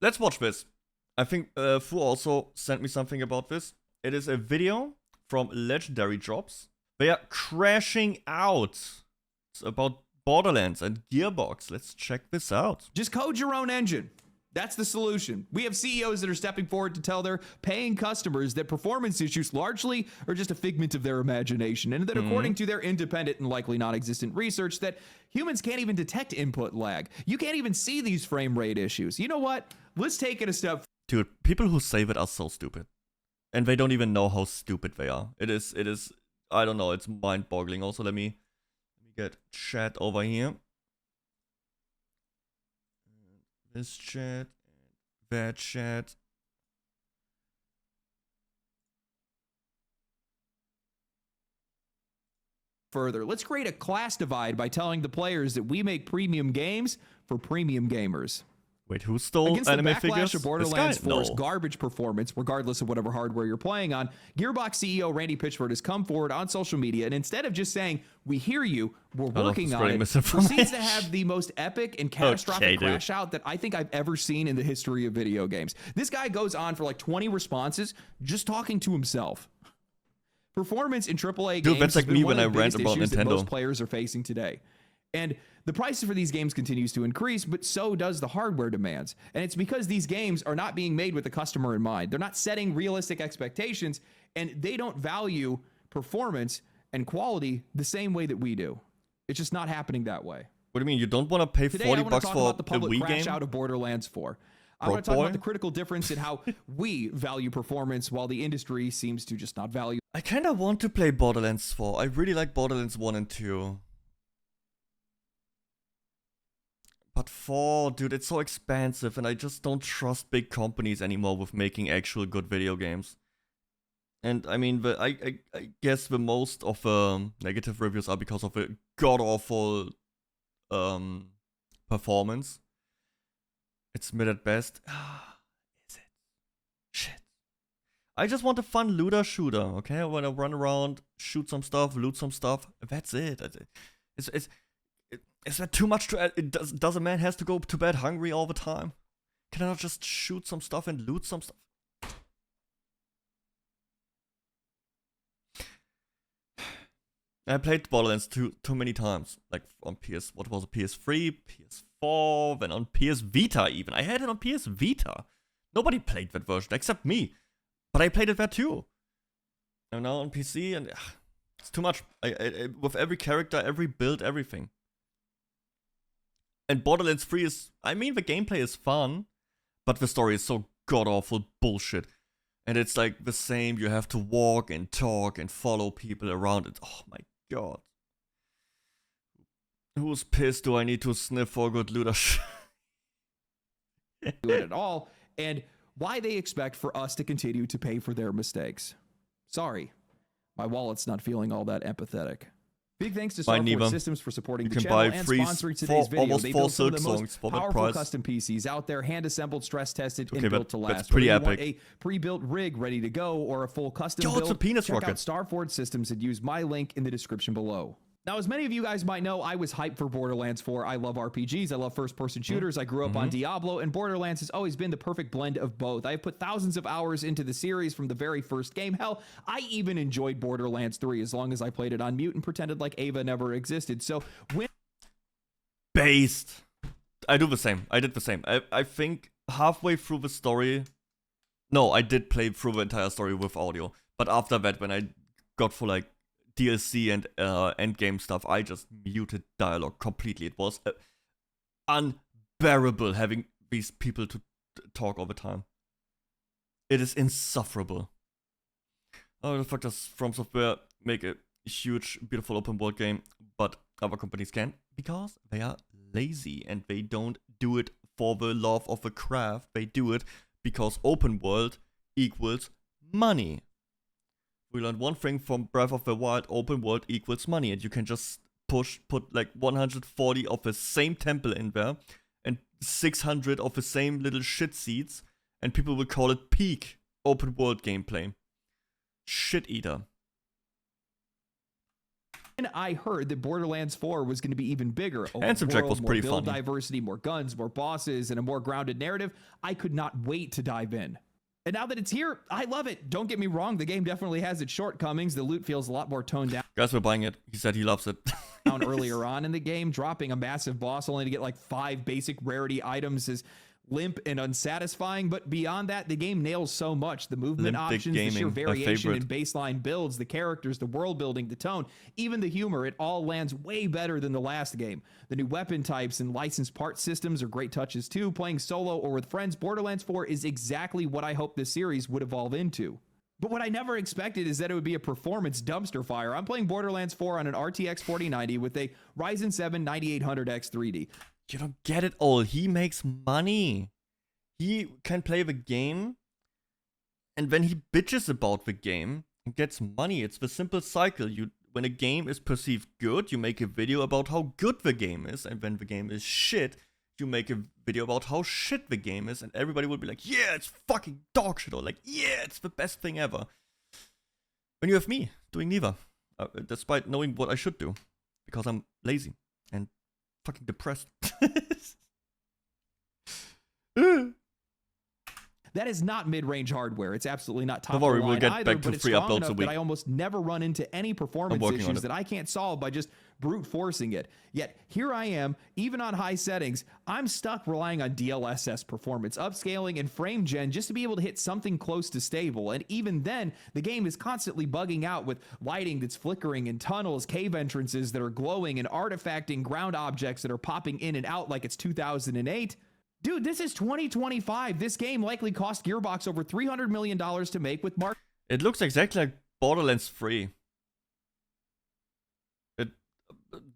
let's watch this. I think Fu also sent me something about this. It is a video from Legendary Drops. They are crashing out. It's about Borderlands and Gearbox. Let's check this out. Just code your own engine. That's the solution. We have CEOs that are stepping forward to tell their paying customers that performance issues largely are just a figment of their imagination, and that according to their independent and likely non-existent research, that humans can't even detect input lag. You can't even see these frame rate issues. You know what? Let's take it a step. Dude, people who say that are so stupid. And they don't even know how stupid they are. It is, I don't know, it's mind-boggling. Also, let me get chat over here. This chat, that chat. Further, let's create a class divide by telling the players that we make premium games for premium gamers. Wait, who stole Against anime the backlash figures? of Borderlands 4's No. garbage performance, regardless of whatever hardware you're playing on, Gearbox CEO Randy Pitchford has come forward on social media, and instead of just saying, we hear you, we're working on it, proceeds to have the most epic and catastrophic crash out that I think I've ever seen in the history of video games. This guy goes on for like 20 responses just talking to himself. Performance in AAA games that's like has been me one when of the I rant biggest about issues that Nintendo. most players are facing today. And the prices for these games continues to increase, but so does the hardware demands. And it's because these games are not being made with the customer in mind. They're not setting realistic expectations, and they don't value performance and quality the same way that we do. It's just not happening that way. What do you mean? You don't want to pay Today, 40 I want bucks to talk for about the a public Wii crash game? out of Borderlands 4. I want to talk about the critical difference in how we value performance while the industry seems to just not value. I kind of want to play Borderlands 4. I really like Borderlands 1 and 2. But 4, dude, it's so expensive, and I just don't trust big companies anymore with making actual good video games. And I mean, I guess the most of the negative reviews are because of a god-awful performance. It's mid at best. Is it? Shit. I just want a fun looter shooter, okay? I want to run around, shoot some stuff, loot some stuff. That's it. Is that too much to... Does a man has to go to bed hungry all the time? Can I not just shoot some stuff and loot some stuff? I played Borderlands too many times. Like on what was it, PS3, PS4, then on PS Vita even. I had it on PS Vita. Nobody played that version except me. But I played it there too. And now on PC, and it's too much. With every character, every build, everything. And Borderlands 3 is, I mean, the gameplay is fun, but the story is so god-awful bullshit. And it's like the same, you have to walk and talk and follow people around. Oh my god. Whose piss do I need to sniff for good looter? Do it at all, and why they expect for us to continue to pay for their mistakes. Sorry, my wallet's not feeling all that empathetic. Big thanks to Starport Systems for supporting the channel and sponsoring today's video. They built some of the most powerful custom PCs out there, hand-assembled, stress-tested, and built to last. That's pretty epic. Want a pre-built rig ready to go or a full custom build, it's a penis check rocket. out Starford Systems and use my link in the description below. Now, as many of you guys might know, I was hyped for Borderlands 4. I love RPGs. I love first-person shooters. I grew up on Diablo, and Borderlands has always been the perfect blend of both. I have put thousands of hours into the series from the very first game. Hell, I even enjoyed Borderlands 3 as long as I played it on mute and pretended like Ava never existed. So when... Based. I do the same. I did the same. I think halfway through the story... No, I did play through the entire story with audio. But after that, when I got for like DLC and endgame stuff, I just muted dialogue completely. It was unbearable having these people to talk all the time. It is insufferable. Oh, the fuck does From Software make a huge, beautiful open world game, but other companies can't? Because they are lazy and they don't do it for the love of the craft. They do it because open world equals money. We learned one thing from Breath of the Wild: open world equals money, and you can just put like 140 of the same temple in there, and 600 of the same little shit seeds, and people will call it peak open world gameplay. Shit eater. And I heard that Borderlands 4 was going to be even bigger. Handsome Jack was pretty more build funny. Diversity, more guns, more bosses, and a more grounded narrative. I could not wait to dive in. And now that it's here, I love it. Don't get me wrong, the game definitely has its shortcomings. The loot feels a lot more toned down. Guys were buying it. He said he loves it. Earlier on in the game, dropping a massive boss only to get like 5 basic rarity items is limp and unsatisfying, but beyond that, the game nails so much. The movement options, the sheer variation in baseline builds, the characters, the world building, the tone, even the humor, it all lands way better than the last game. The new weapon types and licensed part systems are great touches too. Playing solo or with friends, Borderlands 4 is exactly what I hoped this series would evolve into. But what I never expected is that it would be a performance dumpster fire. I'm playing Borderlands 4 on an RTX 4090 with a Ryzen 7 9800X 3D. You don't get it all. He makes money. He can play the game, and when he bitches about the game, he gets money. It's the simple cycle. When a game is perceived good, you make a video about how good the game is, and when the game is shit, you make a video about how shit the game is, and everybody will be like, yeah, it's fucking dog shit, or like, yeah, it's the best thing ever. When you have me doing neither, despite knowing what I should do, because I'm lazy and fucking depressed. That is not mid-range hardware. It's absolutely not top Don't worry, we'll get either, back to 3 uploads a week. I almost never run into any performance issues that I can't solve by just brute forcing it. Yet here I am, even on high settings, I'm stuck relying on DLSS performance, upscaling, and frame gen just to be able to hit something close to stable. And even then, the game is constantly bugging out with lighting that's flickering and tunnels, cave entrances that are glowing, and artifacting ground objects that are popping in and out like it's 2008. Dude, this is 2025. This game likely cost Gearbox over $300 million to make with Mark. It looks exactly like Borderlands 3.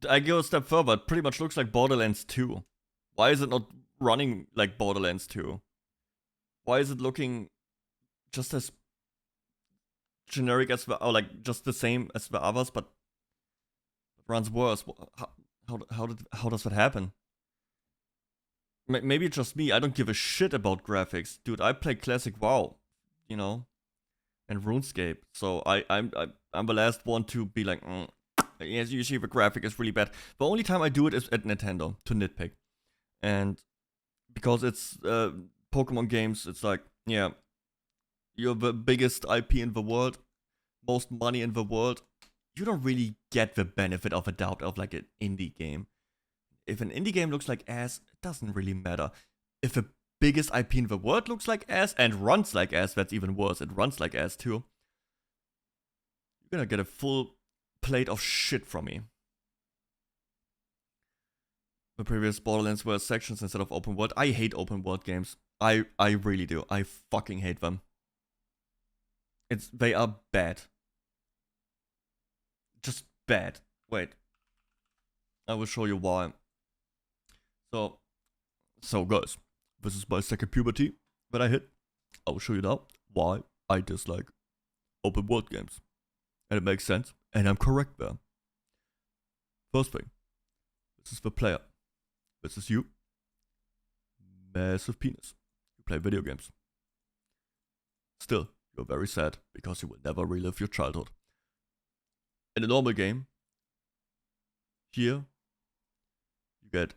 I go a step further. It pretty much looks like Borderlands 2. Why is it not running like Borderlands 2? Why is it looking just as generic as or like just the same as the others, but it runs worse? How does that happen? Maybe it's just me. I don't give a shit about graphics, dude. I play classic WoW, you know, and RuneScape. So I'm the last one to be like, yes, usually the graphic is really bad. The only time I do it is at Nintendo to nitpick, and because it's Pokemon games, it's like, yeah, you're the biggest IP in the world, most money in the world. You don't really get the benefit of a doubt of like an indie game. If an indie game looks like ass, it doesn't really matter. If the biggest IP in the world looks like ass and runs like ass, that's even worse. It runs like ass too. You're gonna get a full plate of shit from me. The previous Borderlands were sections instead of open world. I hate open world games. I really do. I fucking hate them. They are bad. Just bad. Wait. I will show you why. So guys, this is my second puberty that I hit. I will show you now why I dislike open world games. And it makes sense, and I'm correct there. First thing, this is the player. This is you. Massive penis. You play video games. Still, you're very sad because you will never relive your childhood. In a normal game, here, you get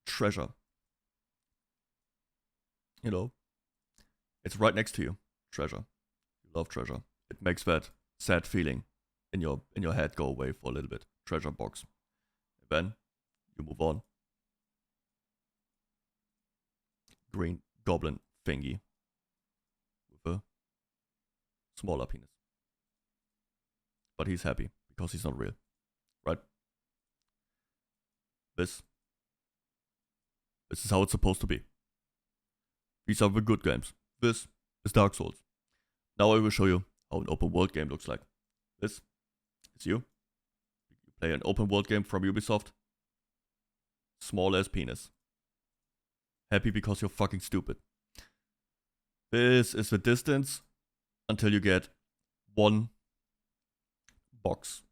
treasure. You know, it's right next to you. Treasure. You love treasure. It makes that sad feeling in your head go away for a little bit. Treasure box. And then you move on. Green goblin thingy with a smaller penis. But he's happy because he's not real, right? This is how it's supposed to be. These are the good games. This is Dark Souls. Now I will show you how an open world game looks like. This is you. You play an open world game from Ubisoft. Small as penis. Happy because you're fucking stupid. This is the distance until you get one box.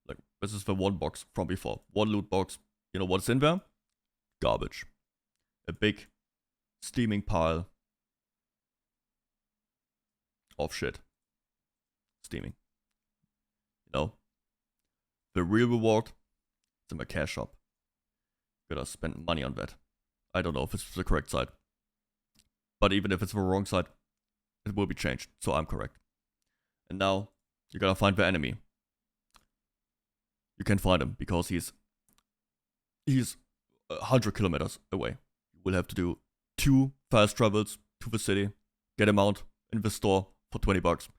Like, this is the one box from before. One loot box. You know what's in there? Garbage. A big steaming pile of shit. Steaming. You know, the real reward is in my cash shop. Gotta spend money on that. I don't know if it's the correct side. But even if it's the wrong side, it will be changed. So I'm correct. And now, you gotta find the enemy. You can find him because he's 100 kilometers away. You will have to do 2 fast travels to the city, get him out in the store for 20 bucks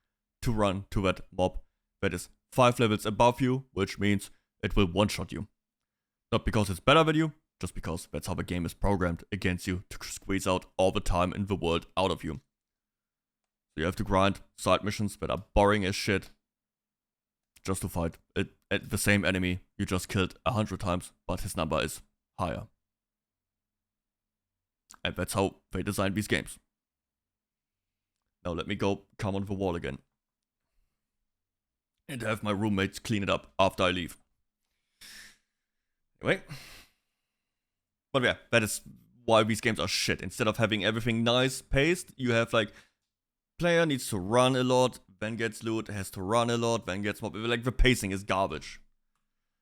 to run to that mob that is 5 levels above you, which means it will one-shot you. Not because it's better than you, just because that's how the game is programmed against you to squeeze out all the time in the world out of you. So you have to grind side missions that are boring as shit just to fight the same enemy you just killed 100 times, but his number is higher. And that's how they design these games. Now let me go come on the wall again. And have my roommates clean it up after I leave. Anyway. But yeah, that is why these games are shit. Instead of having everything nice paced, you have like, player needs to run a lot, then gets loot, has to run a lot, then gets mob. Like the pacing is garbage.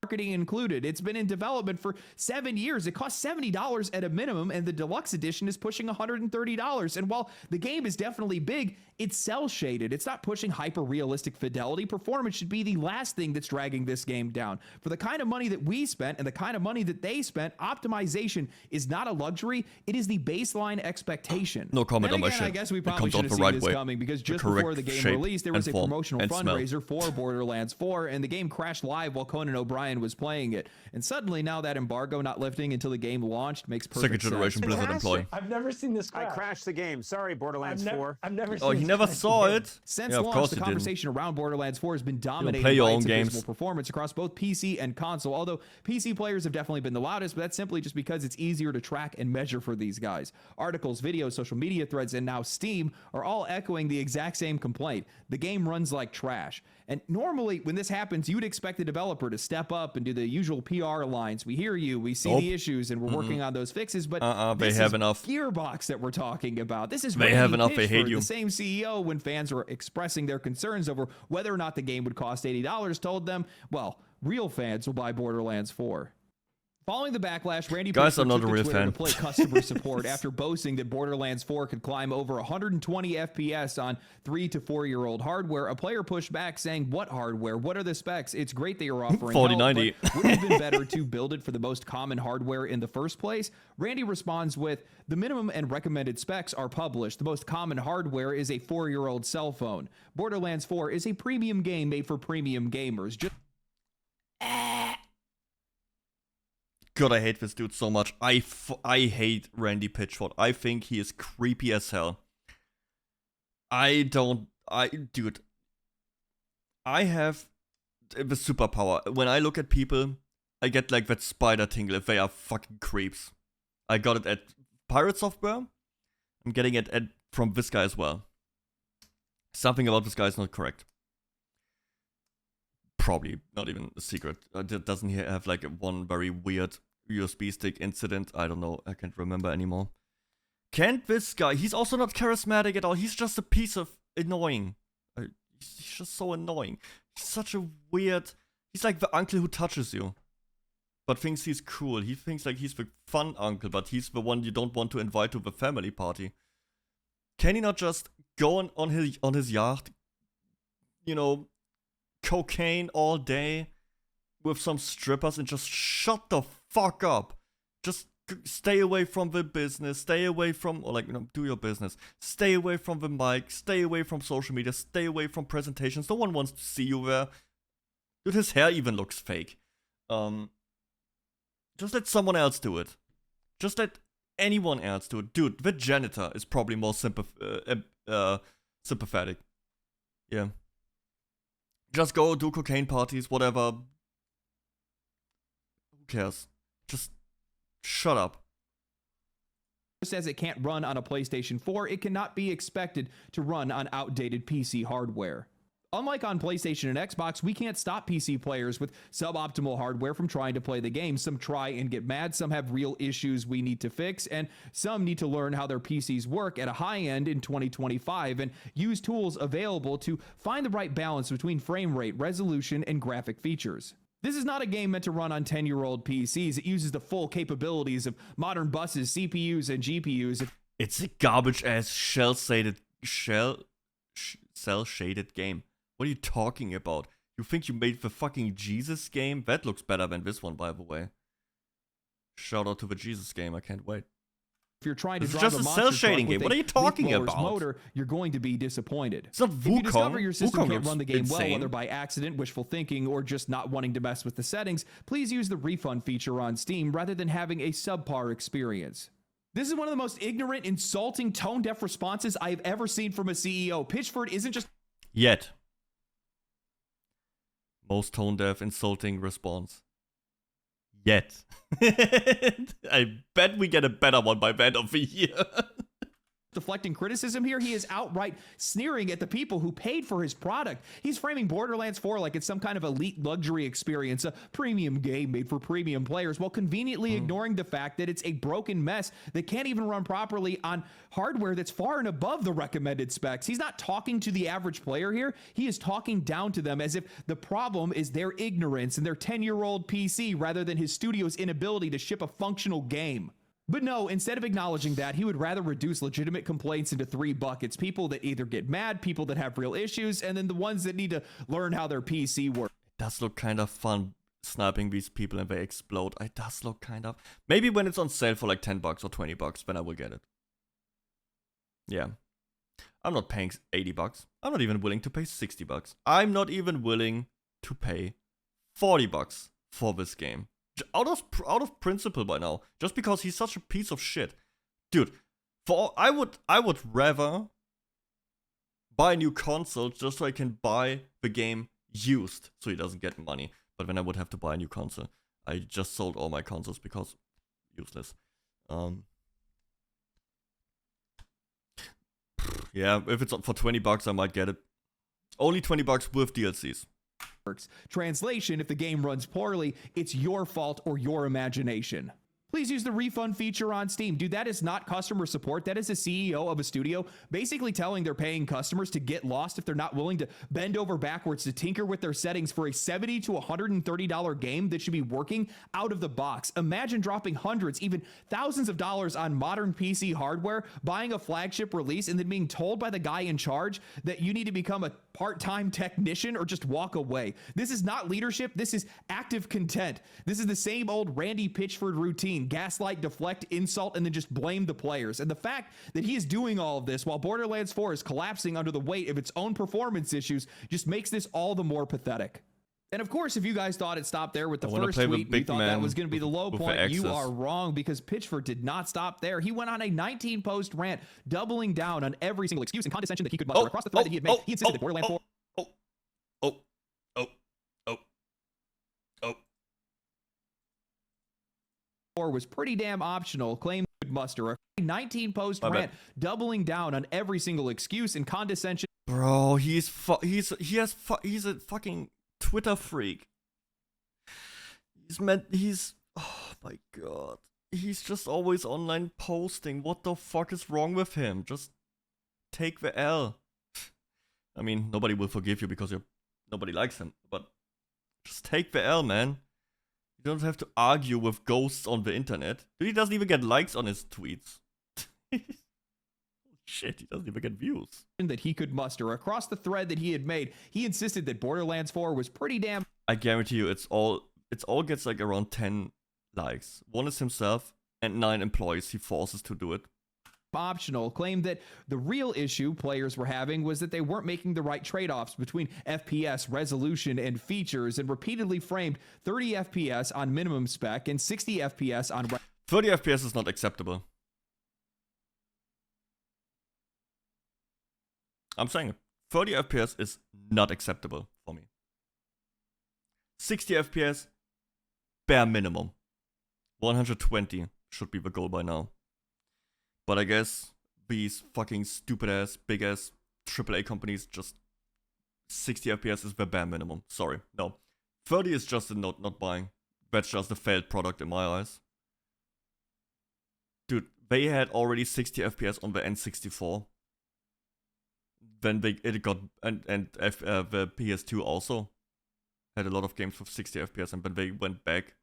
Marketing included. It's been in development for 7 years. It costs $70 at a minimum, and the deluxe edition is pushing $130. And while the game is definitely big, it's cell shaded. It's not pushing hyper realistic fidelity. Performance should be the last thing that's dragging this game down. For the kind of money that we spent and the kind of money that they spent, optimization is not a luxury. It is the baseline expectation. No comment on my shit. I guess we probably should have seen this coming, because just before the game released, there was a promotional fundraiser for Borderlands 4, and the game crashed live while Conan O'Brien was playing it. And suddenly now that embargo not lifting until the game launched makes perfect sense. Second generation Blizzard employee. I've never seen this crash. I crashed the game. Sorry, Borderlands 4. I've never seen Oh, he never saw it? Since launch, the conversation around Borderlands 4 has been dominated by its abysmal performance across both PC and console, although PC players have definitely been the loudest, but that's simply just because it's easier to track and measure for these guys. Articles, videos, social media threads, and now Steam are all echoing the exact same complaint. The game runs like trash. And normally, when this happens, you'd expect the developer to step up and do the usual PR lines. We hear you, we see the issues, and we're working on those fixes. But they have enough. Gearbox that we're talking about. This is they have enough. They hate you. The same CEO, when fans were expressing their concerns over whether or not the game would cost $80, told them, well, real fans will buy Borderlands 4. Following the backlash, Randy Guys, I'm not took a real to Twitter fan. to play customer support after boasting that Borderlands 4 could climb over 120 FPS on 3 to 4-year-old hardware. A player pushed back saying, "What hardware? What are the specs? It's great that you're offering 4090. help, but wouldn't it have been better to build it for the most common hardware in the first place?" Randy responds with, "The minimum and recommended specs are published. The most common hardware is a 4-year-old cell phone. Borderlands 4 is a premium game made for premium gamers." God, I hate this dude so much. I hate Randy Pitchford. I think he is creepy as hell. Dude, I have the superpower. When I look at people, I get like that spider tingle if they are fucking creeps. I got it at Pirate Software. I'm getting it from this guy as well. Something about this guy is not correct. Probably not even a secret. Doesn't he have like one very weird USB stick incident? I don't know. I can't remember anymore. Can't this guy? He's also not charismatic at all. He's just a piece of annoying. He's just so annoying. He's such a weird. He's like the uncle who touches you, but thinks he's cool. He thinks like he's the fun uncle, but he's the one you don't want to invite to the family party. Can he not just go on his yacht? You know, cocaine all day with some strippers and just shut the fuck up. Just stay away from the business, stay away from, or like, you know, do your business. Stay away from the mic, stay away from social media, stay away from presentations. No one wants to see you there. Dude, his hair even looks fake. Just let someone else do it. Just let anyone else do it. Dude, the janitor is probably more sympathetic. Yeah. Just go do cocaine parties, whatever. Who cares? Just shut up. Says it can't run on a PlayStation 4, it cannot be expected to run on outdated PC hardware. Unlike on PlayStation and Xbox, we can't stop PC players with suboptimal hardware from trying to play the game. Some try and get mad, some have real issues we need to fix, and some need to learn how their PCs work at a high end in 2025 and use tools available to find the right balance between frame rate, resolution, and graphic features. This is not a game meant to run on 10-year-old PCs. It uses the full capabilities of modern buses, CPUs, and GPUs. It's a garbage-ass cel-shaded game. What are you talking about? You think you made the fucking Jesus game? That looks better than this one, by the way. Shout out to the Jesus game, I can't wait. If you're trying to it's drive just a a monster cell shading truck game. What are you talking about? Motor, you're going to be disappointed. It's not If you discover Wukong. your system Wukong can't run the game well, insane. whether by accident, wishful thinking, or just not wanting to mess with the settings, please use the refund feature on Steam rather than having a subpar experience. This is one of the most ignorant, insulting, tone-deaf responses I've ever seen from a CEO. Pitchford isn't just... Yet. Most tone-deaf, insulting response. Yet. I bet we get a better one by the end of the year. deflecting criticism here. He is outright sneering at the people who paid for his product. He's framing Borderlands 4 like it's some kind of elite luxury experience, a premium game made for premium players, while conveniently ignoring the fact that it's a broken mess that can't even run properly on hardware that's far and above the recommended specs. He's not talking to the average player here. He is talking down to them as if the problem is their ignorance and their 10-year-old PC rather than his studio's inability to ship a functional game. But no, instead of acknowledging that, he would rather reduce legitimate complaints into 3 buckets. People that either get mad, people that have real issues, and then the ones that need to learn how their PC works. It does look kind of fun sniping these people and they explode. It does look kind of... Maybe when it's on sale for like $10 or $20, then I will get it. Yeah. I'm not paying $80. I'm not even willing to pay $60. I'm not even willing to pay $40 for this game. Out of principle by now, just because he's such a piece of shit, dude. I would rather buy a new console just so I can buy the game used, so he doesn't get money. But then I would have to buy a new console. I just sold all my consoles because useless. Yeah, if it's for $20, I might get it. Only $20 with DLCs. Translation, if the game runs poorly, it's your fault or your imagination. Please use the refund feature on Steam. Dude, that is not customer support. That is the CEO of a studio basically telling their paying customers to get lost if they're not willing to bend over backwards to tinker with their settings for a $70 to $130 game that should be working out of the box. Imagine dropping hundreds, even thousands of dollars on modern PC hardware, buying a flagship release, and then being told by the guy in charge that you need to become a part-time technician or just walk away. This is not leadership. This is active content. This is the same old Randy Pitchford routine. Gaslight, deflect, insult, and then just blame the players. And the fact that he is doing all of this while Borderlands 4 is collapsing under the weight of its own performance issues just makes this all the more pathetic. And of course, if you guys thought it stopped there with the first tweet, you thought that was going to be the low point, you are wrong, because Pitchford did not stop there. He went on a 19-post rant, doubling down on every single excuse and condescension that he could muster across the thread that he had made. He insisted that Borderlands 4... was pretty damn optional, claimed could muster a 19-post rant, doubling down on every single excuse and condescension. Bro, he's a fucking Twitter freak. Oh my god. He's just always online posting. What the fuck is wrong with him? Just take the L. I mean, nobody will forgive you because nobody likes him, but just take the L, man. You don't have to argue with ghosts on the internet. He doesn't even get likes on his tweets. Shit, he doesn't even get views. That he could muster across the thread that he had made. He insisted that Borderlands 4 was pretty damn... I guarantee you, it's all gets like around 10 likes. One is himself and 9 employees he forces to do it. Optional, claimed that the real issue players were having was that they weren't making the right trade-offs between FPS, resolution, and features, and repeatedly framed 30 FPS on minimum spec and 60 FPS on... 30 FPS is not acceptable. I'm saying it. 30 FPS is not acceptable for me. 60 FPS, bare minimum. 120 should be the goal by now. But I guess these fucking stupid-ass, big-ass AAA companies just 60 FPS is the bare minimum. Sorry, no. 30 is just a not buying. That's just a failed product in my eyes. Dude, they had already 60 FPS on the N64. Then it got the PS2 also had a lot of games with 60 FPS, and then they went back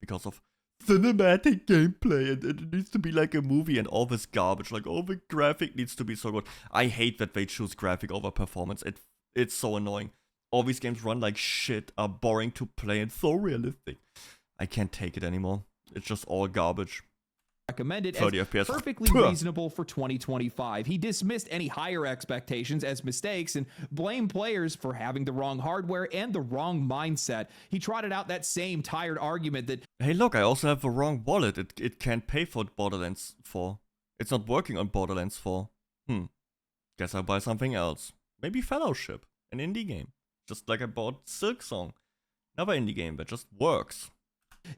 because of cinematic gameplay, and it needs to be like a movie and all this garbage. Like, oh, the graphic needs to be so good. I hate that they choose graphic over performance. It's so annoying. All these games run like shit, are boring to play, and so realistic. I can't take it anymore. It's just all garbage. Recommended as FPS. perfectly reasonable for 2025. He dismissed any higher expectations as mistakes and blamed players for having the wrong hardware and the wrong mindset. He trotted out that same tired argument that, hey look, I also have the wrong wallet. It can't pay for Borderlands 4. It's not working on Borderlands 4. Guess I'll buy something else. Maybe Fellowship, an indie game. Just like I bought Silksong. Another indie game that just works.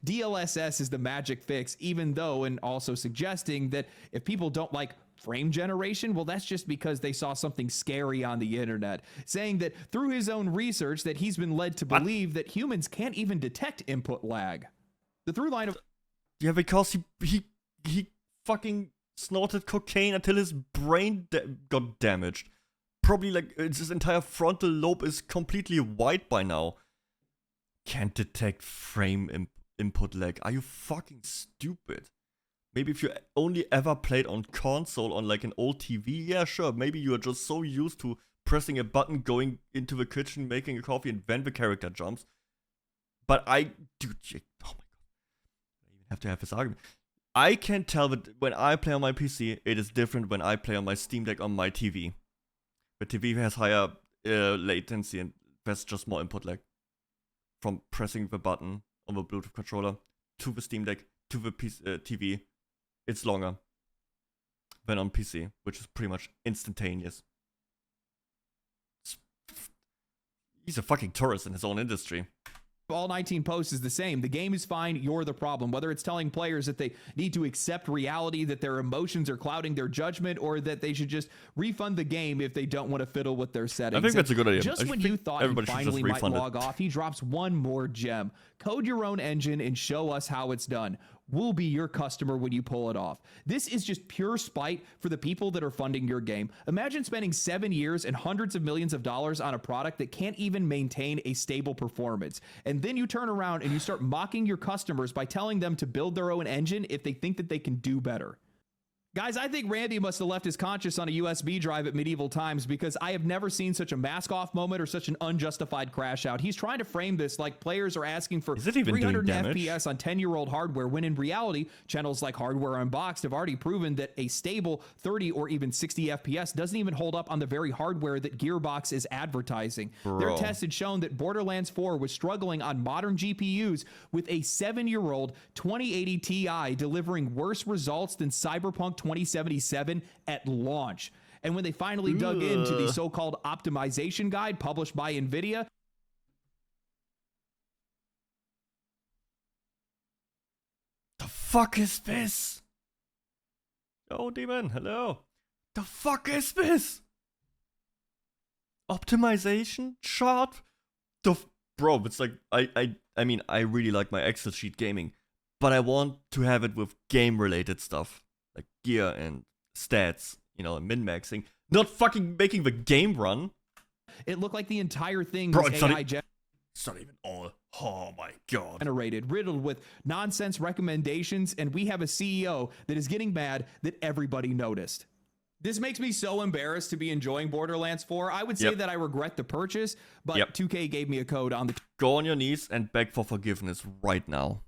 DLSS is the magic fix, even though, and also suggesting that if people don't like frame generation, well, that's just because they saw something scary on the internet, saying that through his own research that he's been led to believe that humans can't even detect input lag. The through line of... Yeah, because he fucking snorted cocaine until his brain got damaged. Probably like his entire frontal lobe is completely white by now. Can't detect frame input lag. Are you fucking stupid? Maybe if you only ever played on console on like an old TV, yeah, sure. Maybe you are just so used to pressing a button, going into the kitchen, making a coffee, and then the character jumps. But oh my god, I even have to have this argument. I can tell that when I play on my PC, it is different when I play on my Steam Deck on my TV. The TV has higher latency and there's just more input lag. From pressing the button on the Bluetooth controller to the Steam Deck to the TV, it's longer than on PC, which is pretty much instantaneous. He's a fucking tourist in his own industry. All 19 posts is the same. The game is fine, you're the problem. Whether it's telling players that they need to accept reality, that their emotions are clouding their judgment, or that they should just refund the game if they don't want to fiddle with their settings. I think that's a good idea. Just when you thought he finally might log off, he drops one more gem. Code your own engine and show us how it's done. We'll be your customer when you pull it off. This is just pure spite for the people that are funding your game. Imagine spending 7 years and hundreds of millions of dollars on a product that can't even maintain a stable performance. And then you turn around and you start mocking your customers by telling them to build their own engine if they think that they can do better. Guys, I think Randy must have left his conscience on a USB drive at medieval times, because I have never seen such a mask-off moment or such an unjustified crash out. He's trying to frame this like players are asking for 300 FPS on 10-year-old hardware, when in reality, channels like Hardware Unboxed have already proven that a stable 30 or even 60 FPS doesn't even hold up on the very hardware that Gearbox is advertising. Their test had shown that Borderlands 4 was struggling on modern GPUs, with a 7-year-old 2080 Ti delivering worse results than Cyberpunk 2077 at launch. And when they finally dug into the so-called optimization guide published by NVIDIA, the fuck is this? Oh, Demon, hello. The fuck is this? Optimization chart? Bro, it's like, I mean, I really like my Excel sheet gaming, but I want to have it with game-related stuff. Like gear and stats, you know, and min-maxing. Not fucking making the game run. It looked like the entire thing was AI it's not even all. Oh my god. Generated, riddled with nonsense recommendations, and we have a CEO that is getting mad that everybody noticed. This makes me so embarrassed to be enjoying Borderlands 4. I would say that I regret the purchase, but 2K gave me a code on the... Go on your knees and beg for forgiveness right now.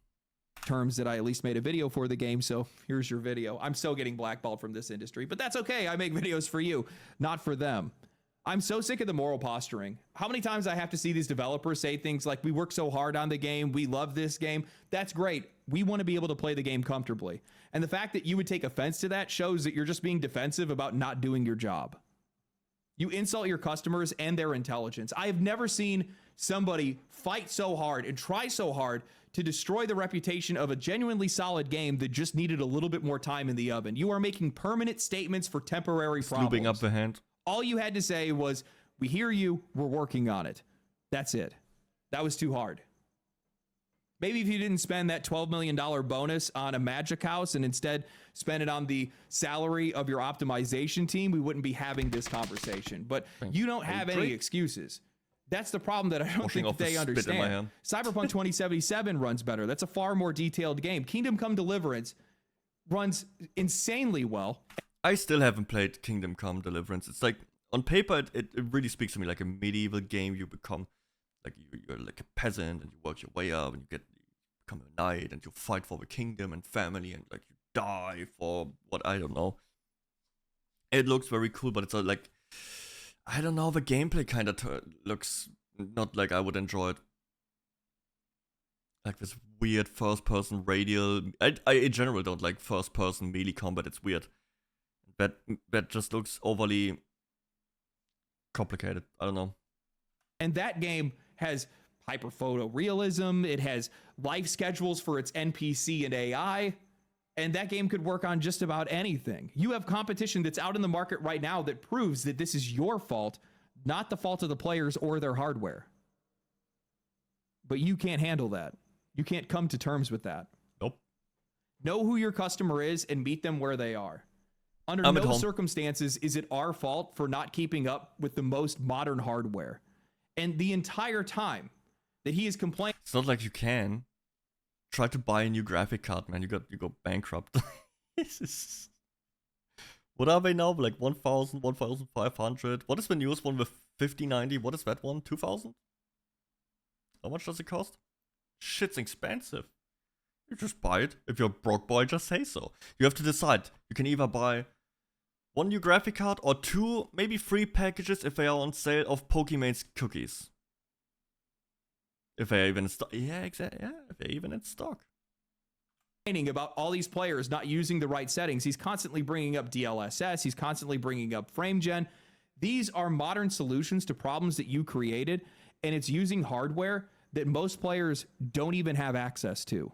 Terms that I at least made a video for the game, so here's your video. I'm so getting blackballed from this industry, but that's okay. I make videos for you, not for them. I'm so sick of the moral posturing. How many times I have to see these developers say things like, we work so hard on the game, we love this game. That's great. We want to be able to play the game comfortably. And the fact that you would take offense to that shows that you're just being defensive about not doing your job. You insult your customers and their intelligence. I have never seen somebody fight so hard and try so hard to destroy the reputation of a genuinely solid game that just needed a little bit more time in the oven. You are making permanent statements for temporary problems. Looping up the hand. All you had to say was, We hear you. We're working on it. That's it. That was too hard. Maybe if you didn't spend that $12 million bonus on a magic house and instead spend it on the salary of your optimization team, we wouldn't be having this conversation. But you don't have any excuses. That's the problem that I don't think that they understand. Cyberpunk 2077 runs better. That's a far more detailed game. Kingdom Come Deliverance runs insanely well. I still haven't played Kingdom Come Deliverance. It's like, on paper, it really speaks to me like a medieval game. You become, like, you're like a peasant and you work your way up and you become a knight and you fight for the kingdom and family and like you die for what, I don't know. It looks very cool, but it's like, I don't know, the gameplay kind of looks not like I would enjoy it. Like this weird first-person radial. I in general don't like first-person melee combat. It's weird. That just looks overly complicated. I don't know. And that game has hyperphotorealism. It has life schedules for its NPC and AI. And that game could work on just about anything. You have competition that's out in the market right now that proves that this is your fault, not the fault of the players or their hardware. But you can't handle that. You can't come to terms with that. Nope. Know who your customer is and meet them where they are. Under no circumstances is it our fault for not keeping up with the most modern hardware. And the entire time that he is complaining... It's not like you can. Try to buy a new graphic card, man. You go bankrupt. What are they now? Like 1,000, 1,500? What is the newest one with 5090? What is that one? 2,000? How much does it cost? Shit's expensive. You just buy it. If you're a broke boy, just say so. You have to decide. You can either buy one new graphic card or two, maybe 3 packages if they are on sale of Pokemon's cookies. If they're even in stock. Yeah, exactly. Yeah, if they're even in stock. About all these players not using the right settings. He's constantly bringing up DLSS. He's constantly bringing up frame gen. These are modern solutions to problems that you created, and it's using hardware that most players don't even have access to.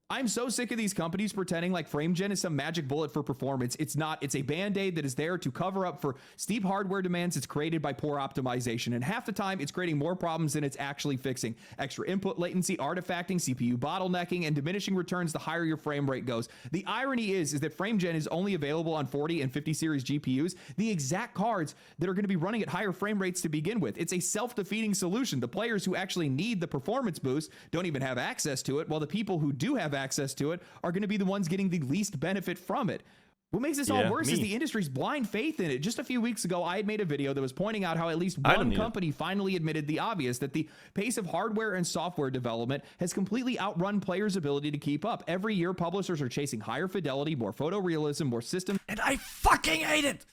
I'm so sick of these companies pretending like frame gen is some magic bullet for performance. It's not. It's a band-aid that is there to cover up for steep hardware demands it's created by poor optimization. And half the time, it's creating more problems than it's actually fixing. Extra input latency, artifacting, CPU bottlenecking, and diminishing returns the higher your frame rate goes. The irony is that frame gen is only available on 40 and 50 series GPUs, the exact cards that are going to be running at higher frame rates to begin with. It's a self-defeating solution. The players who actually need the performance boost don't even have access to it, while the people who do have access to it are going to be the ones getting the least benefit from it. What makes this all worse is the industry's blind faith in it. Just a few weeks ago, I had made a video that was pointing out how at least one company finally admitted the obvious, that the pace of hardware and software development has completely outrun players' ability to keep up. Every year, publishers are chasing higher fidelity, more photorealism, more systems. And I fucking hate it!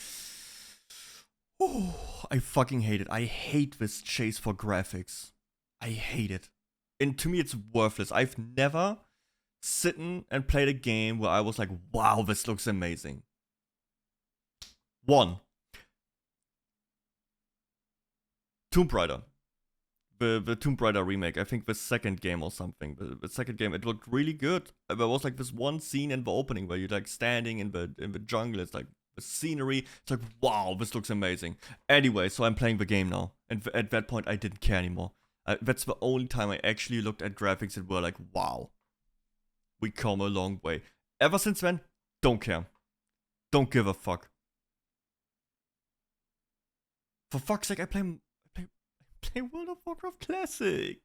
Oh, I fucking hate it. I hate this chase for graphics. I hate it. And to me, it's worthless. I've never sitting and played a game where I was like, wow, this looks amazing. One, Tomb Raider. The Tomb Raider remake. I think the second game or something. The second game, it looked really good. There was like this one scene in the opening where you're like standing in the jungle. It's like the scenery. It's like, wow, this looks amazing. Anyway, so I'm playing the game now. And at that point, I didn't care anymore. That's the only time I actually looked at graphics and were like, wow. We come a long way. Ever since then, don't care. Don't give a fuck. For fuck's sake, I play World of Warcraft Classic.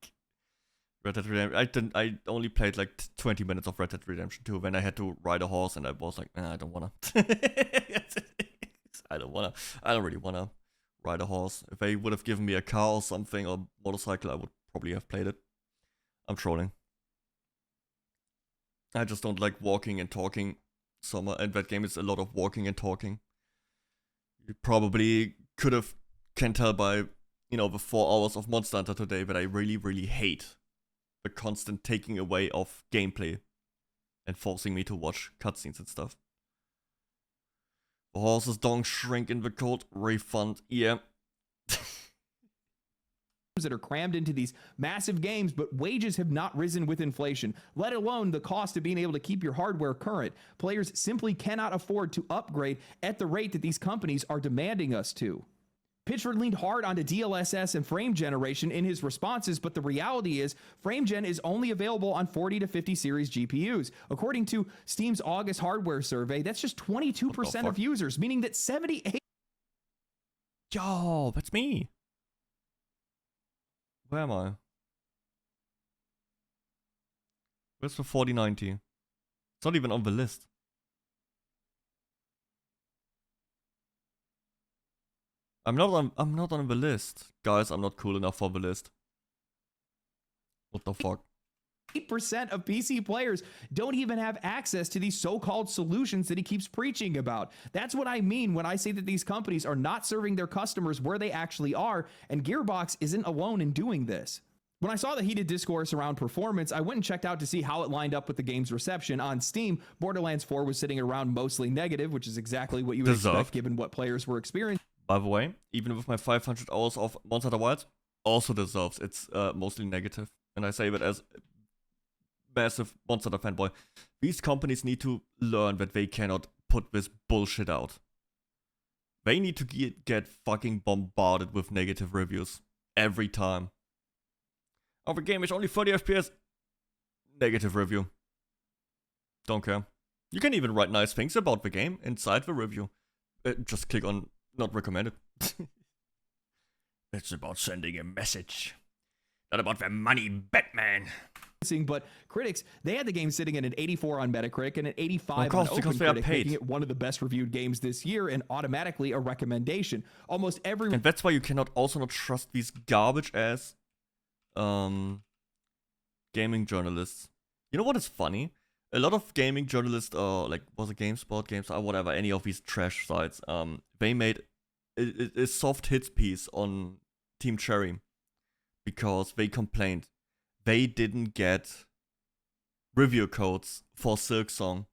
Red Dead Redemption. I only played like 20 minutes of Red Dead Redemption 2 when I had to ride a horse and I was like, nah, I don't wanna. I don't really wanna ride a horse. If they would have given me a car or something or motorcycle, I would probably have played it. I'm trolling. I just don't like walking and talking so much, and that game is a lot of walking and talking. You probably can tell by, the 4 hours of Monster Hunter today that I really, really hate the constant taking away of gameplay and forcing me to watch cutscenes and stuff. The horses don't shrink in the cold. Refund, yeah. That are crammed into these massive games, but wages have not risen with inflation, let alone the cost of being able to keep your hardware current. Players simply cannot afford to upgrade at the rate that these companies are demanding us to. Pitchford leaned hard onto DLSS and frame generation in his responses, but the reality is frame gen is only available on 40 to 50 series GPUs. According to Steam's August hardware survey, that's just 22% of users, meaning that 78... Yo, that's me. Where am I? Where's the 4090? It's not even on the list. I'm not on the list. Guys, I'm not cool enough for the list. What the fuck? 8% of PC players don't even have access to these so-called solutions that he keeps preaching about. That's what I mean when I say that these companies are not serving their customers where they actually are, and Gearbox isn't alone in doing this. When I saw the heated discourse around performance, I went and checked out to see how it lined up with the game's reception. On Steam, Borderlands 4 was sitting around mostly negative, which is exactly what you would expect given what players were experiencing. By the way, even with my 500 hours of Monster Hunter Wilds, also deserves. It's mostly negative. And I say that as a massive Monster Hunter fanboy. These companies need to learn that they cannot put this bullshit out. They need to get fucking bombarded with negative reviews. Every time. Oh, the game is only 30 FPS. Negative review. Don't care. You can even write nice things about the game inside the review. Just click on not recommended. It's about sending a message. Not about the money, Batman. But critics, they had the game sitting at an 84 on Metacritic and an 85 on OpenCritic, making it one of the best reviewed games this year and automatically a recommendation. Almost every... And that's why you cannot also not trust these garbage ass gaming journalists. You know what is funny? A lot of gaming journalists, like, was it GameSpot, GameStar, whatever, any of these trash sites, they made a soft hits piece on Team Cherry because they complained they didn't get review codes for Silksong,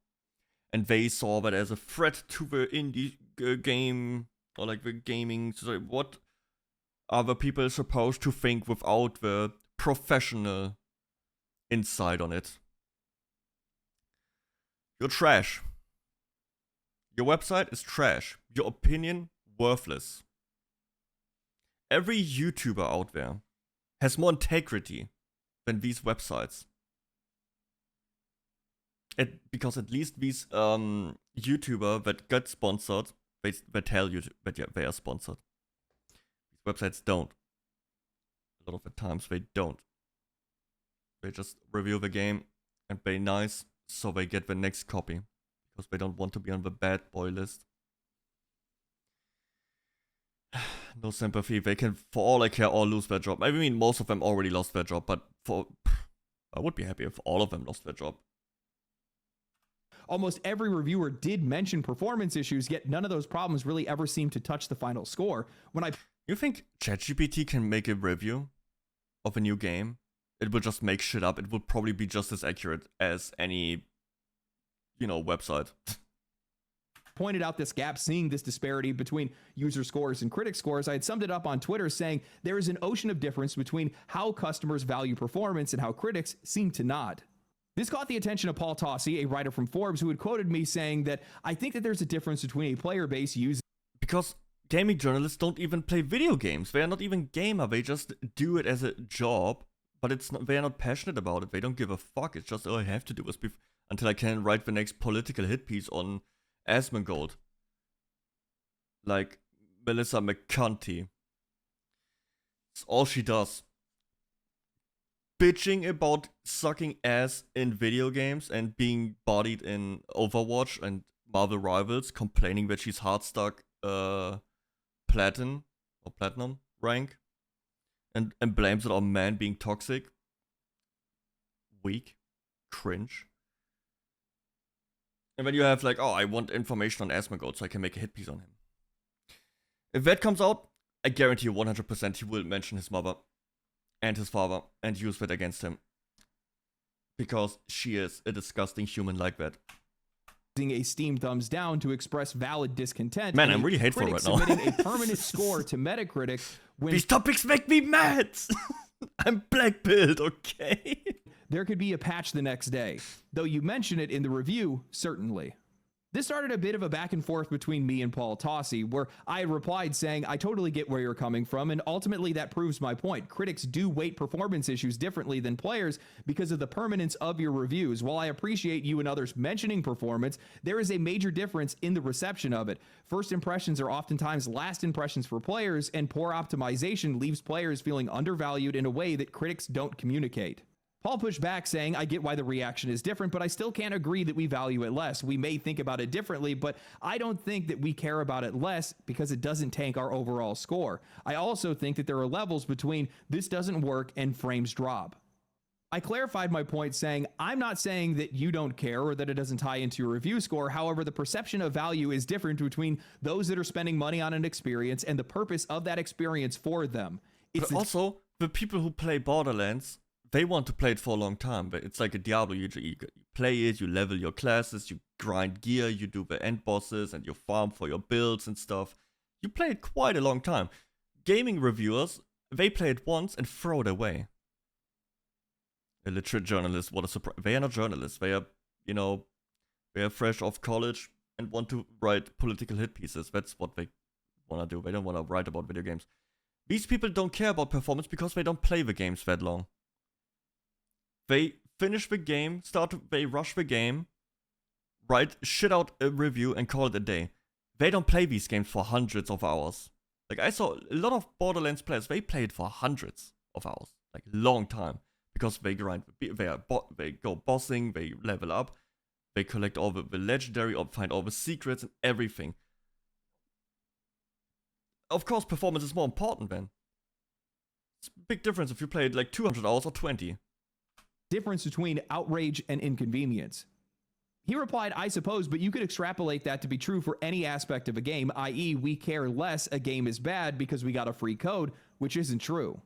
and they saw that as a threat to the indie game, or like the gaming. So what are the people supposed to think without the professional insight on it? You're trash. Your website is trash. Your opinion, worthless. Every YouTuber out there has more integrity than these websites. Because at least these YouTuber that get sponsored, they tell you that they are sponsored. These websites don't. A lot of the times they don't. They just review the game and be nice so they get the next copy. Because they don't want to be on the bad boy list. No sympathy. They can, for all I care, all lose their job. I mean, most of them already lost their job, but I would be happy if all of them lost their job. Almost every reviewer did mention performance issues, yet none of those problems really ever seemed to touch the final score. You think ChatGPT can make a review of a new game? It will just make shit up. It will probably be just as accurate as any, website. Pointed out this gap, seeing this disparity between user scores and critic scores, I had summed it up on Twitter saying there is an ocean of difference between how customers value performance and how critics seem to not. This caught the attention of Paul Tossi, a writer from Forbes, who had quoted me saying that I think that there's a difference between a player base using... Because gaming journalists don't even play video games. They are not even gamer. They just do it as a job, but they are not passionate about it. They don't give a fuck. It's just, I have to do this until I can write the next political hit piece on Asmongold. Like Melissa McCarthy. It's all she does. Bitching about sucking ass in video games and being bodied in Overwatch and Marvel Rivals, complaining that she's hard stuck platinum rank, and blames it on men being toxic. Weak. Cringe. And then you have like, I want information on Asmongold so I can make a hit piece on him. If that comes out, I guarantee you 100% he will mention his mother and his father and use that against him. Because she is a disgusting human like that. Using a Steam thumbs down to express valid discontent. Man, I'm really hateful right now. Submitting a permanent score to Metacritic when... These topics make me mad! I'm black-pilled, okay? There could be a patch the next day. Though you mention it in the review, certainly. This started a bit of a back and forth between me and Paul Tossi, where I had replied saying, I totally get where you're coming from, and ultimately that proves my point. Critics do weight performance issues differently than players because of the permanence of your reviews. While I appreciate you and others mentioning performance, there is a major difference in the reception of it. First impressions are oftentimes last impressions for players, and poor optimization leaves players feeling undervalued in a way that critics don't communicate. Paul pushed back saying, I get why the reaction is different, but I still can't agree that we value it less. We may think about it differently, but I don't think that we care about it less because it doesn't tank our overall score. I also think that there are levels between this doesn't work and frames drop. I clarified my point saying, I'm not saying that you don't care or that it doesn't tie into your review score. However, the perception of value is different between those that are spending money on an experience and the purpose of that experience for them. But also, the people who play Borderlands, they want to play it for a long time. But it's like a Diablo. You play it, you level your classes, you grind gear, you do the end bosses, and you farm for your builds and stuff. You play it quite a long time. Gaming reviewers, they play it once and throw it away. A literate journalist, what a surprise. They are not journalists. They are, you know, they are fresh off college and want to write political hit pieces. That's what they want to do. They don't want to write about video games. These people don't care about performance because they don't play the games that long. They finish the game, they rush the game, write shit out a review and call it a day. They don't play these games for hundreds of hours. Like, I saw a lot of Borderlands players, they play it for hundreds of hours. Like, long time. Because they grind, they go bossing, they level up, they collect all the legendary, or find all the secrets and everything. Of course, performance is more important then. It's a big difference if you play it like 200 hours or 20. Difference between outrage and inconvenience. He replied, I suppose, but you could extrapolate that to be true for any aspect of a game, i.e. we care less a game is bad because we got a free code, which isn't true.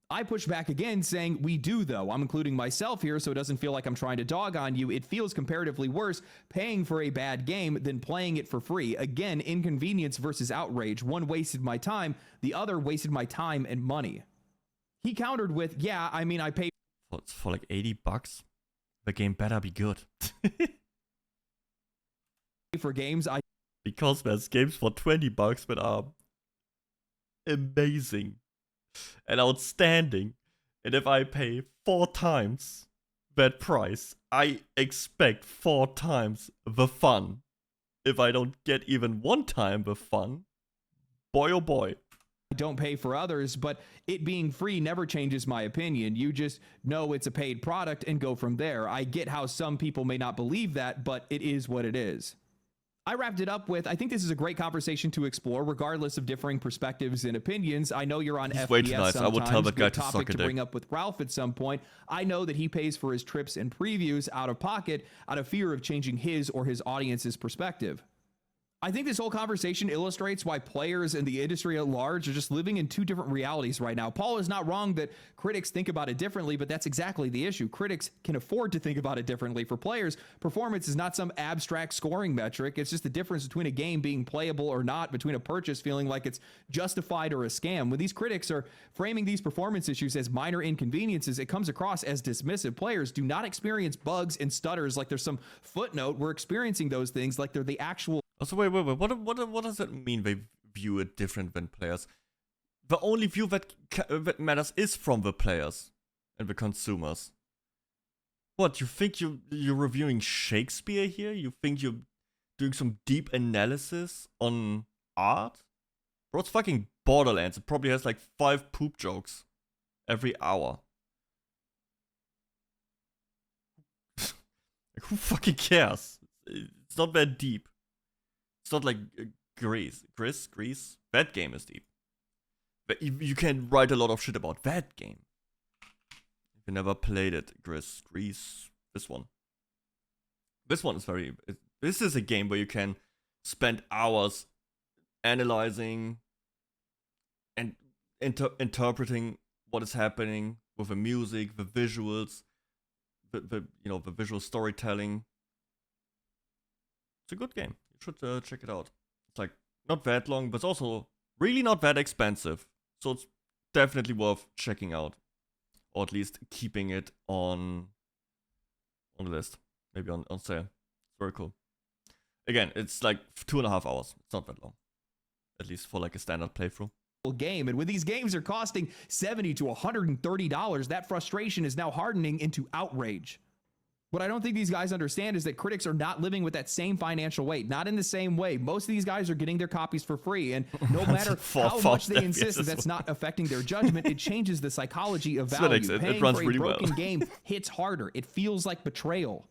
I pushed back again saying, we do though. I'm including myself here so it doesn't feel like I'm trying to dog on you. It feels comparatively worse paying for a bad game than playing it for free. Again, inconvenience versus outrage. One wasted my time, the other wasted my time and money. He countered with, yeah, I mean, I paid for like $80. The game better be good. for games because there's games for $20 that are amazing and outstanding, and if I pay 4 times that price, I expect 4 times the fun. If I don't get even 1 time the fun, boy oh boy. Don't pay for others, but it being free never changes my opinion. You just know it's a paid product and go from there. I get how some people may not believe that, but it is what it is. I wrapped it up with, I think this is a great conversation to explore, regardless of differing perspectives and opinions. I know you're on FPS way too nice. sometimes. I would tell the guy to topic suck a to dick. bring up with Ralph at some point. I know that he pays for his trips and previews out of pocket out of fear of changing his or his audience's perspective. I think this whole conversation illustrates why players in the industry at large are just living in 2 different realities right now. Paul is not wrong that critics think about it differently, but that's exactly the issue. Critics can afford to think about it differently. For players, performance is not some abstract scoring metric. It's just the difference between a game being playable or not, between a purchase feeling like it's justified or a scam. When these critics are framing these performance issues as minor inconveniences, it comes across as dismissive. Players do not experience bugs and stutters like there's some footnote. We're experiencing those things like they're the actual. Also, wait. What does it mean they view it different than players? The only view that matters is from the players and the consumers. What, you think you're reviewing Shakespeare here? You think you're doing some deep analysis on art? Bro, it's fucking Borderlands. It probably has like 5 poop jokes every hour. Like, who fucking cares? It's not that deep. It's not like Greece. That game is deep. But you can write a lot of shit about that game. If you never played it, Greece, this one. This one is this is a game where you can spend hours analyzing and interpreting what is happening with the music, the visuals, the visual storytelling. It's a good game. You should check it out. It's like not that long, but it's also really not that expensive. So it's definitely worth checking out. Or at least keeping it on the list. Maybe on sale. It's very cool. again, it's like 2.5 hours. It's not that long, at least for like a standard playthrough. Game. And when these games are costing $70 to $130, that frustration is now hardening into outrage. What I don't think these guys understand is that critics are not living with that same financial weight, not in the same way. Most of these guys are getting their copies for free, and no matter how much they insist that that's not affecting their judgment, it changes the psychology of value. Paying for a broken game hits harder. It feels like betrayal.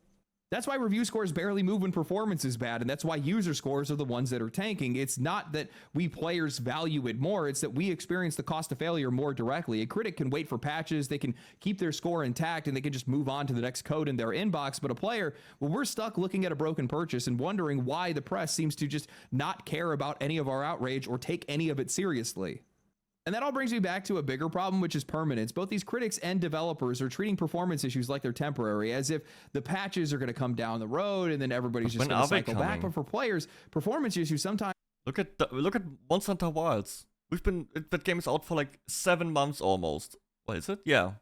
That's why review scores barely move when performance is bad, and that's why user scores are the ones that are tanking. It's not that we players value it more, it's that we experience the cost of failure more directly. A critic can wait for patches, they can keep their score intact, and they can just move on to the next code in their inbox. But a player, well, we're stuck looking at a broken purchase and wondering why the press seems to just not care about any of our outrage or take any of it seriously. And that all brings me back to a bigger problem, which is permanence. Both these critics and developers are treating performance issues like they're temporary, as if the patches are going to come down the road and then everybody's just going to cycle back. But for players, performance issues sometimes... Look at Monster Hunter Wilds. That game is out for like 7 months almost. What is it? Yeah.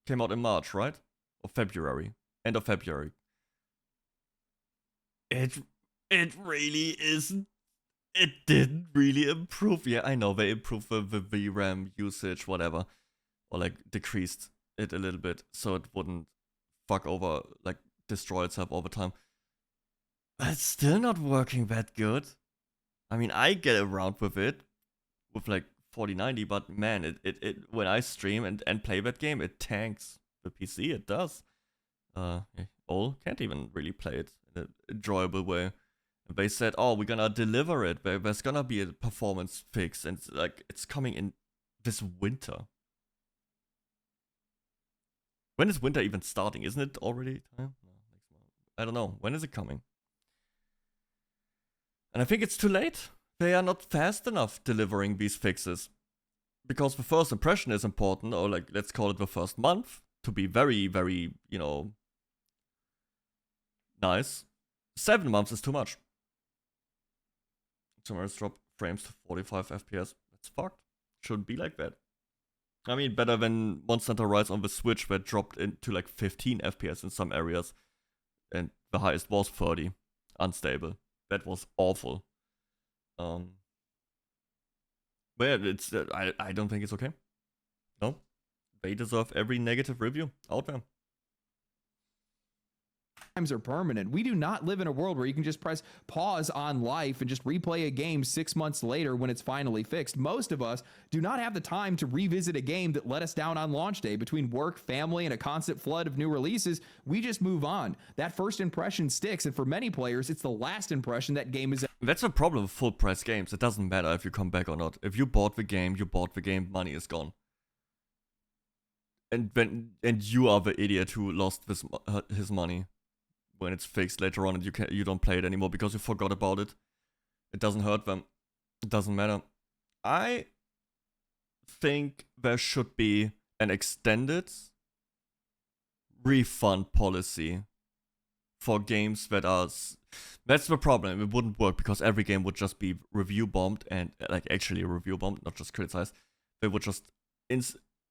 Came out in March, right? Or February. End of February. It really isn't. It didn't really improve. Yeah, I know they improved the VRAM usage, whatever. Or like decreased it a little bit so it wouldn't fuck over, like destroy itself over time. But it's still not working that good. I mean, I get around with it with like 4090, but man, it when I stream and play that game, it tanks the PC. It does. All can't even really play it in an enjoyable way. They said, oh, we're gonna deliver it. There's gonna be a performance fix, and it's coming in this winter. When is winter even starting? Isn't it already time? No, next month. I don't know. When is it coming? And I think it's too late. They are not fast enough delivering these fixes. Because the first impression is important, or like, let's call it the first month, to be very, very, you know, nice. 7 months is too much. Tomorrow's drop frames to 45 FPS. That's fucked. Shouldn't be like that. I mean, better than Monster Hunter Rise on the Switch, where it dropped into like 15 FPS in some areas. And the highest was 30. Unstable. That was awful. But yeah, it's, I don't think it's okay. No. They deserve every negative review out there. Are permanent. We do not live in a world where you can just press pause on life and just replay a game 6 months later when it's finally fixed. Most of us do not have the time to revisit a game that let us down on launch day. Between work, family, and a constant flood of new releases, we just move on. That first impression sticks, and for many players, it's the last impression that game is. That's the problem with full price games. It doesn't matter if you come back or not. If you bought the game, money is gone. And you are the idiot who lost his money. When it's fixed later on and you don't play it anymore because you forgot about it. It doesn't hurt them. It doesn't matter. I think there should be an extended refund policy for games that are... That's the problem. It wouldn't work because every game would just be review bombed and like actually review bombed, not just criticized. They would just...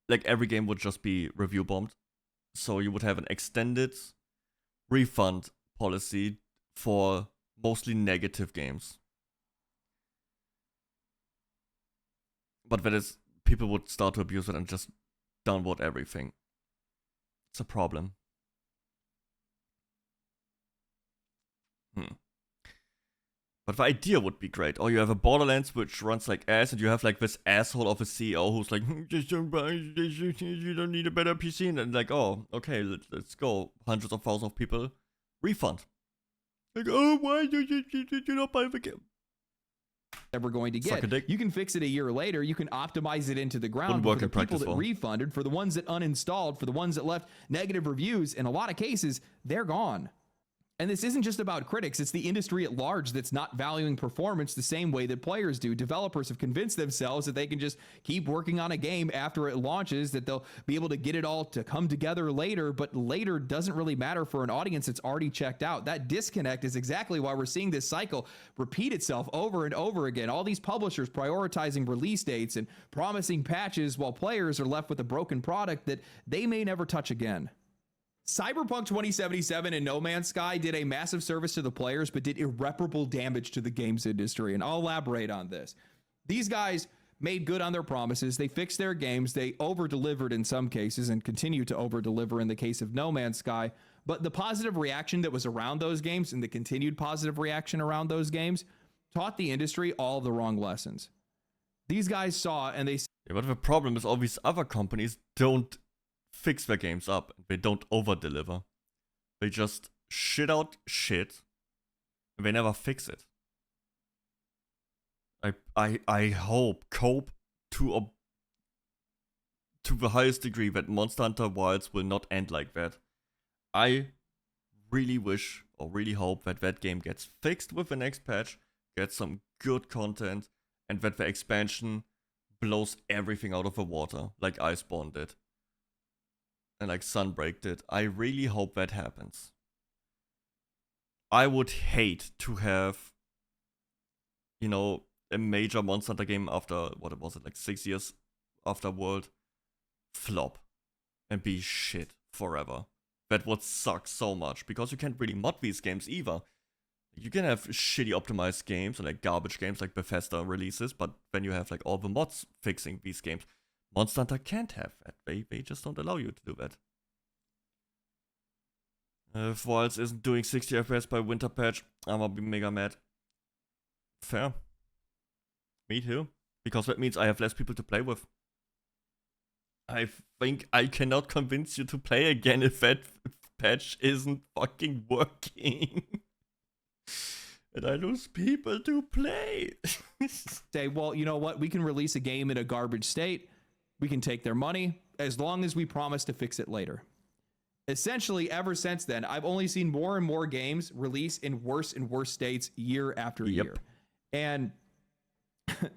like every game would just be review bombed. So you would have an extended refund policy for mostly negative games. But that is, people would start to abuse it and just downvote everything. It's a problem. But the idea would be great. Or you have a Borderlands which runs like ass, and you have like this asshole of a CEO who's like, just don't buy, you don't need a better PC. And then like, oh, okay, let's go. Hundreds of thousands of people, refund. Like, oh, why did you not buy the game? Ever going to get. You can fix it a year later. You can optimize it into the ground. For the people that refunded, for the ones that uninstalled, for the ones that left negative reviews, in a lot of cases, they're gone. And this isn't just about critics, it's the industry at large that's not valuing performance the same way that players do. Developers have convinced themselves that they can just keep working on a game after it launches, that they'll be able to get it all to come together later, but later doesn't really matter for an audience that's already checked out. That disconnect is exactly why we're seeing this cycle repeat itself over and over again. All these publishers prioritizing release dates and promising patches while players are left with a broken product that they may never touch again. Cyberpunk 2077 and No Man's Sky did a massive service to the players, but did irreparable damage to the games industry. And I'll elaborate on this. These guys made good on their promises. They fixed their games. They over-delivered in some cases and continue to over-deliver in the case of No Man's Sky. But the positive reaction that was around those games and the continued positive reaction around those games taught the industry all the wrong lessons. These guys saw and they... Yeah, but the problem is all these other companies don't fix their games up. They don't over-deliver. They just shit out shit and they never fix it. I hope cope to the highest degree that Monster Hunter Wilds will not end like that. I really wish or really hope that that game gets fixed with the next patch, gets some good content, and that the expansion blows everything out of the water like Iceborne did. And like Sunbreak did. I really hope that happens. I would hate to have, you know, a major Monster Hunter game after, what was it, like 6 years after World, flop and be shit forever. That would suck so much, because you can't really mod these games either. You can have shitty optimized games, or like garbage games like Bethesda releases, but then you have like all the mods fixing these games. Monster Hunter can't have that. They just don't allow you to do that. If Wilds isn't doing 60 FPS by winter patch, I'm gonna be mega mad. Fair. Me too. Because that means I have less people to play with. I think I cannot convince you to play again if that patch isn't fucking working. And I lose people to play. Say, well, you know what? We can release a game in a garbage state. We can take their money as long as we promise to fix it later. Essentially, ever since then, I've only seen more and more games release in worse and worse states year after year. And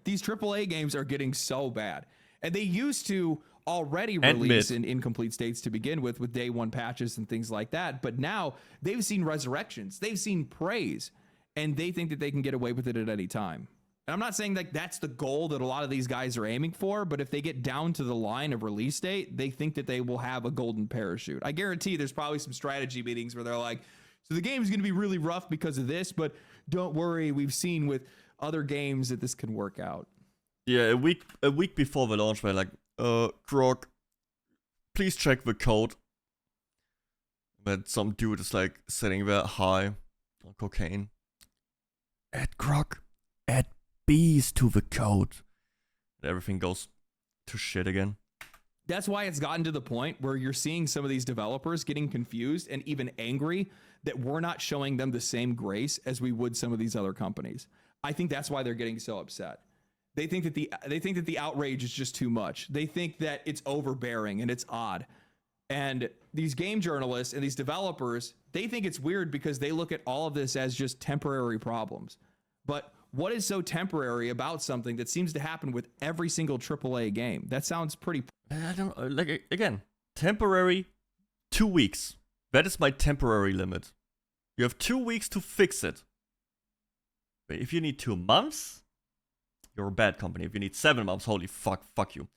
these AAA games are getting so bad. And they used to already release in incomplete states to begin with day one patches and things like that. But now they've seen resurrections. They've seen praise. And they think that they can get away with it at any time. And I'm not saying that that's the goal that a lot of these guys are aiming for, but if they get down to the line of release date, they think that they will have a golden parachute. I guarantee there's probably some strategy meetings where they're like, so the game's going to be really rough because of this, but don't worry, we've seen with other games that this can work out. Yeah, a week before the launch, they're like, Grog, please check the code. But some dude is like sitting there high on cocaine. Add Grog, add bees to the code. And everything goes to shit again. That's why it's gotten to the point where you're seeing some of these developers getting confused and even angry that we're not showing them the same grace as we would some of these other companies. I think that's why they're getting so upset. They think that the outrage is just too much. They think that it's overbearing and it's odd. And these game journalists and these developers, they think it's weird because they look at all of this as just temporary problems. But what is so temporary about something that seems to happen with every single AAA game? That sounds pretty... I don't know, like, again, temporary, 2 weeks. That is my temporary limit. You have 2 weeks to fix it. But if you need 2 months, you're a bad company. If you need 7 months, holy fuck you.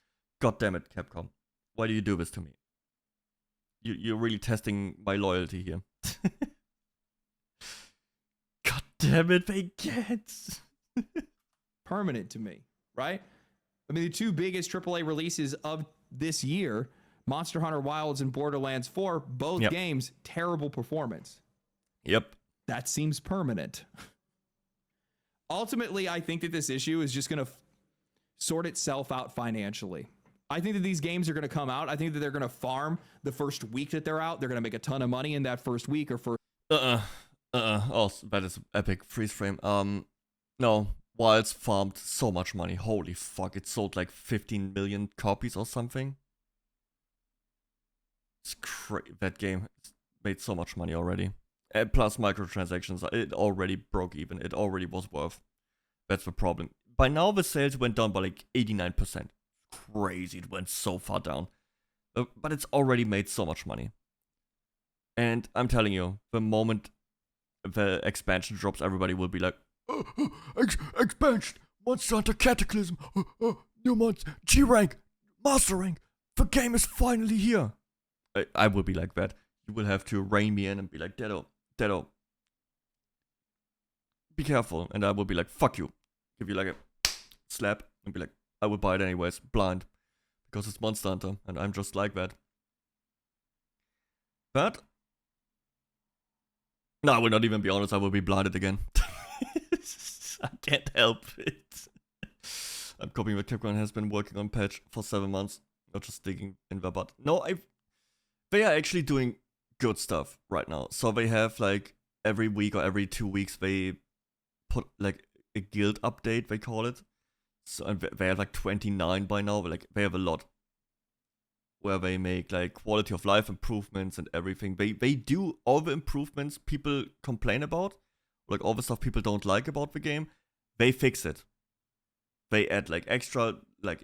God damn it, Capcom. Why do you do this to me? You're really testing my loyalty here. God damn it, they can't. Permanent to me, right? I mean, the 2 biggest AAA releases of this year, Monster Hunter Wilds and Borderlands 4, both games, terrible performance. Yep. That seems permanent. Ultimately, I think that this issue is just going to sort itself out financially. I think that these games are going to come out. I think that they're going to farm the first week that they're out. They're going to make a ton of money in that first week or first... Oh, that is epic freeze frame. No, Wilds farmed so much money. Holy fuck, it sold like 15 million copies or something. It's crazy. That game made so much money already. And plus microtransactions, it already broke even. It already was worth. That's the problem. By now, the sales went down by like 89%. Crazy, it went so far down. But it's already made so much money. And I'm telling you, the moment the expansion drops, everybody will be like, expansion, Monster Hunter Cataclysm, new mods, G rank, Master rank, the game is finally here. I will be like that. you will have to rein me in and be like, Deddo, be careful. And I will be like, fuck you. Give you like a slap and be like, I will buy it anyways, blind. Because it's Monster Hunter, and I'm just like that. But no, I will not even be honest, I will be blinded again. I can't help it. I'm copying what Capcom has been working on patch for 7 months. Not just digging in their butt. No, they are actually doing good stuff right now. So they have like every week or every 2 weeks they put like a guild update, they call it. So and they have like 29 by now. Like they have a lot where they make like quality of life improvements and everything. They do all the improvements people complain about, like all the stuff people don't like about the game. They fix it. They add like extra like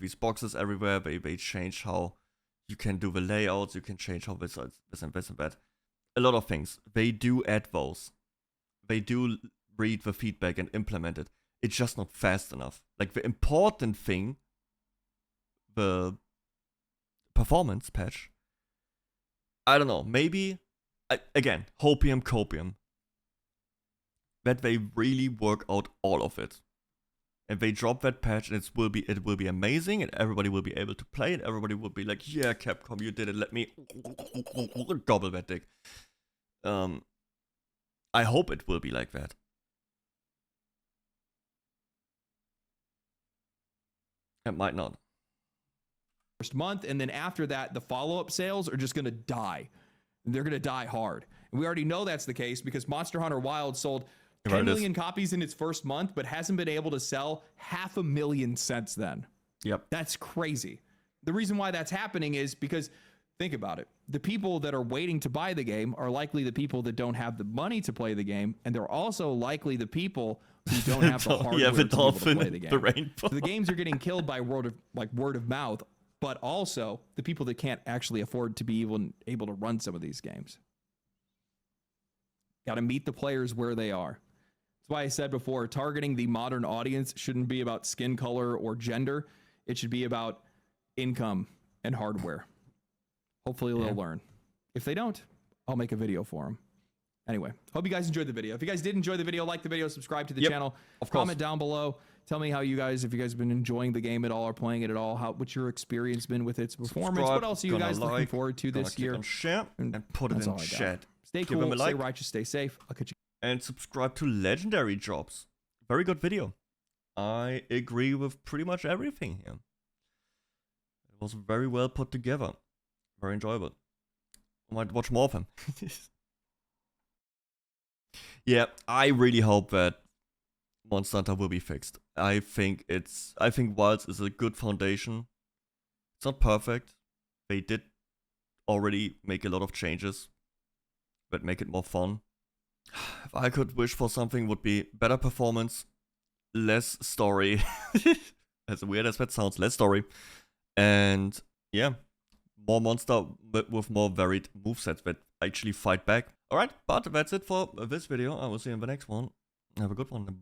these boxes everywhere. They change how you can do the layouts. You can change how this and that. A lot of things. They do add those. They do read the feedback and implement it. It's just not fast enough. Like the important thing, the performance patch, I don't know, maybe, again, hopium copium, that they really work out all of it. And they drop that patch and it will be amazing and everybody will be able to play it. Everybody will be like, yeah, Capcom, you did it, let me gobble that dick. I hope it will be like that. It might not. First month, and then after that, the follow-up sales are just going to die. They're going to die hard. And we already know that's the case because Monster Hunter Wilds sold 10 million copies in its first month, but hasn't been able to sell 500,000 since then. Yep. That's crazy. The reason why that's happening is because, think about it, the people that are waiting to buy the game are likely the people that don't have the money to play the game, and they're also likely the people who don't have the hardware to be able to play the game. So the games are getting killed by word of mouth, but also the people that can't actually afford to be able to run some of these games. Got to meet the players where they are. That's why I said before, targeting the modern audience shouldn't be about skin color or gender. It should be about income and hardware. Hopefully they'll learn. If they don't, I'll make a video for them. Anyway, hope you guys enjoyed the video. If you guys did enjoy the video, like the video, subscribe to the channel. Comment down below. Tell me how if you guys have been enjoying the game at all or playing it at all. What's your experience been with its performance? Subscribe, what else are you guys looking forward to this year? Share and put it in chat. Stay cool, stay righteous, stay safe. I'll catch you. And subscribe to Legendary Jobs. Very good video. I agree with pretty much everything here. It was very well put together. Very enjoyable. I might watch more of him. Yeah, I really hope that Monster Hunter will be fixed. I think Wilds is a good foundation. It's not perfect. They did already make a lot of changes that make it more fun. If I could wish for something, would be better performance, less story. As weird as that sounds, less story. And yeah, more monster but with more varied movesets that actually fight back. Alright, but that's it for this video. I will see you in the next one. Have a good one.